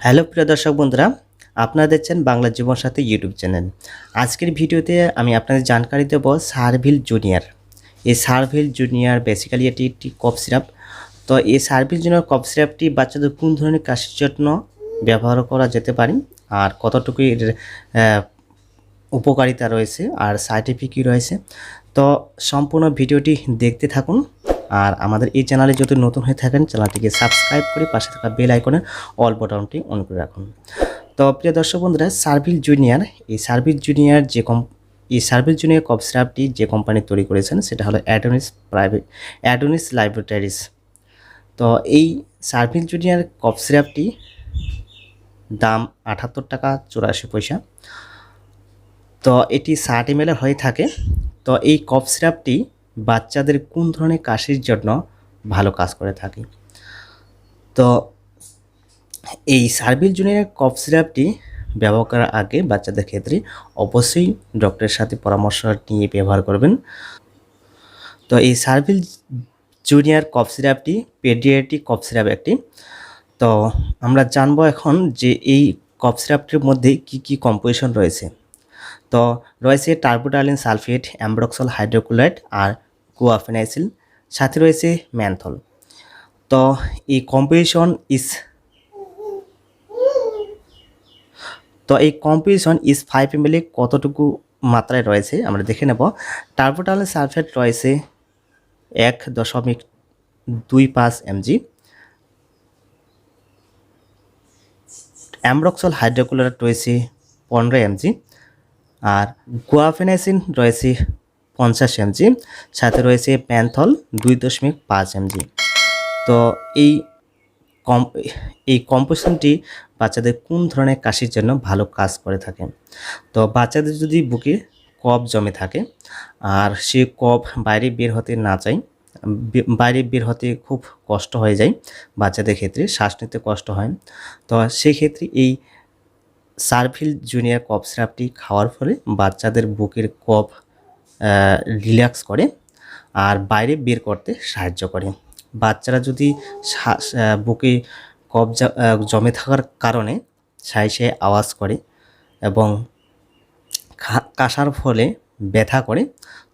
Hello প্রিয় দর্শক বন্ধুরা, আপনারা দেখছেন বাংলা জীবনসাথী ইউটিউব চ্যানেল। আজকের ভিডিওতে আমি আপনাদের জানকারি দেব সারভিল জুনিয়র। এই সারভিল জুনিয়র বেসিক্যালি এটি একটি কফ সিরাপ। তো এই সারভিল জুনিয়র কফ সিরাপটি বাচ্চাদের কোন ধরনের কাশির জন্য ব্যবহার করা যেতে পারে আর কতটুকু এর উপকারিতা রয়েছে আর সাইড ইফেক্ট কী রয়েছে, তো সম্পূর্ণ ভিডিওটি দেখতে থাকুন। আর আমাদের এই চ্যানেলে যদি নতুন হয়ে থাকেন চ্যানেলটিকে সাবস্ক্রাইব করে পাশে থাকা বেল আইকনের অল বাটনটি অন করে রাখুন। তো প্রিয় দর্শক বন্ধুরা, সারভিল জুনিয়র এই সারভিল জুনিয়র কফ সিরাপটি যে কোম্পানি তৈরি করেছেন সেটা হলো অ্যাডোনিস ল্যাবরেটরিজ। তো এই সারভিল জুনিয়র কফ সিরাপটি দাম 78 টাকা 84 পয়সা। তো এটি 60 ml হয়ে থাকে। তো এই কফ সিরাপটি বাচ্চাদের কোন ধরনের কাশির জন্য ভালো কাজ করে থাকে। তো এই সারভিল জুনিয়র কফ সিরাপটি ব্যবহার করার আগে বাচ্চাদের ক্ষেত্রে অবশ্যই ডক্টরের সাথে পরামর্শ নিয়ে ব্যবহার করবেন। তো এই সারভিল জুনিয়র কফ সিরাপটি পেডিয়াট্রিক কফ সিরাপ একটি। তো আমরা জানবো এখন যে এই কফ সিরাপটির মধ্যে কি কি কম্পোজিশন রয়েছে। তো রয়েছে টার্বোটালিন সালফেট, অ্যাম্ব্রক্সল হাইড্রোক্লোরাইড আর গুয়াফেনাইসিল, সাথে রয়েছে ম্যানথল। তো এই কম্পোজিশন ইজ 5 ml কতটুকু মাত্রায় রয়েছে আমরা দেখে নেব। টার্বোটালিন সালফেট রয়েছে 1.25 mg, অ্যাম্ব্রক্সল হাইড্রোক্লোরাইড রয়েছে 15 mg, আর গুয়াফেনাইসিন রয়েছে 50 mg, সাথে রয়েছে ম্যানথল 2.5 mg। তো এই কম্পোজিশনটি বাচ্চাদের কোন ধরনের কাশির জন্য ভালো কাজ করে থাকে। তো বাচ্চাদের যদি বুকে কফ জমে থাকে আর সে কফ বাইরে বের হতে না চায়, বাইরে বের হতে খুব কষ্ট হয়ে যায়, বাচ্চাদের ক্ষেত্রে শ্বাস নিতে কষ্ট হয়, তো সেক্ষেত্রে এই সারভিল জুনিয়র কফ সিরাপটি খাওয়ার ফলে বাচ্চাদের বুকের কফ রিল্যাক্স করে আর বাইরে বের করতে সাহায্য করে। বাচ্চারা যদি বুকে কফ জমে থাকার কারণে সাঁই সাঁই আওয়াজ করে এবং কাশার ফলে ব্যথা করে,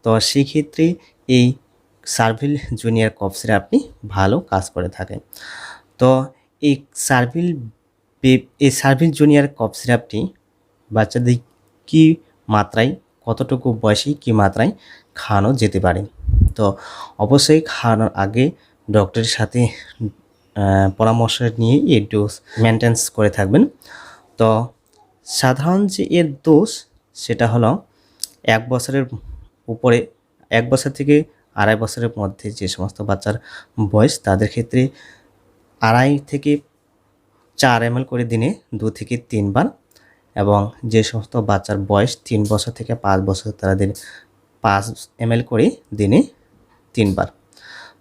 তো সেক্ষেত্রে এই সারভিল জুনিয়র কফ সিরাপটি ভালো কাজ করে থাকে। তো এই সারভিল জুনিয়র কফ সিরাপটি বাচ্চাদের কী মাত্রায়, কতটুকু বয়সে কী মাত্রায় খাওয়ানো যেতে পারে। তো অবশ্যই খাওয়ানোর আগে ডক্টরের সাথে পরামর্শ নিয়ে এই ডোজ মেনটেন্স করে থাকবেন। তো সাধারণ যে এর ডোজ সেটা হলো 1 বছরের উপরে, 1 বছর থেকে 2.5 বছরের মধ্যে যে সমস্ত বাচ্চার বয়স তাদের ক্ষেত্রে 2.5 থেকে 4 ml করে দিনে 2 থেকে 3 বার, এবং যে সমস্ত বাচ্চার বয়স 3 বছর থেকে 5 বছর তাদের 5 ml করে দিনে 3 বার।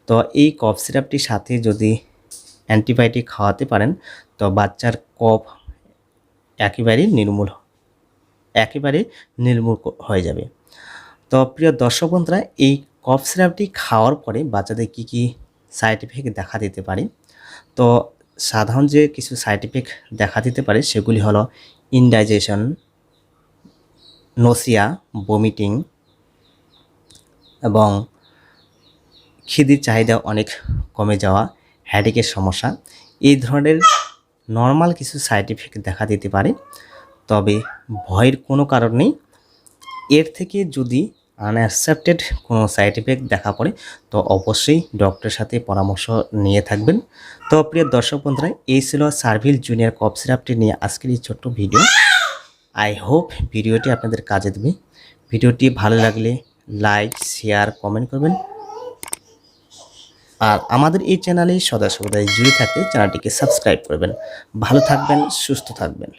তো এই কফ সিরাপটির সাথে যদি অ্যান্টিবায়োটিক খাওয়াতে পারেন তো বাচ্চার কফ একেবারে নির্মূল হয়ে যাবে। তো প্রিয় দর্শক বন্ধুরা, এই কফ সিরাপটি খাওয়ার পরে বাচ্চাদের কি কি সাইড ইফেক্ট দেখা দিতে পারে। তো সাধারণ যে কিছু সাইড ইফেক্ট দেখা দিতে পারে সেগুলি হলো ইনডাইজেশন, নোসিয়া, বমিটিং এবং খিদির চাহিদা অনেক কমে যাওয়া, হেডেকের সমস্যা, এই ধরনের নর্মাল কিছু সাইড ইফেক্ট দেখা দিতে পারে। তবে ভয়ের কোনো কারণ নেই। এর থেকে যদি আনঅ্যাকসেপ্টেড কোনো সাইড ইফেক্ট দেখা পড়ে তো অবশ্যই ডক্টরের সাথে পরামর্শ নিয়ে থাকবেন। তো প্রিয় দর্শক বন্ধুরা, এই ছিল সারভিল জুনিয়র কফ সিরাপটি নিয়ে আজকের এই ছোট্ট ভিডিও। আই হোপ ভিডিওটি আপনাদের কাজে দেবে। ভিডিওটি ভালো লাগলে লাইক, শেয়ার, কমেন্ট করবেন। আর আমাদের এই চ্যানেলে সদা সর্বদাই জুড়ে থাকতে চ্যানেলটিকে সাবস্ক্রাইব করবেন। ভালো থাকবেন, সুস্থ থাকবেন।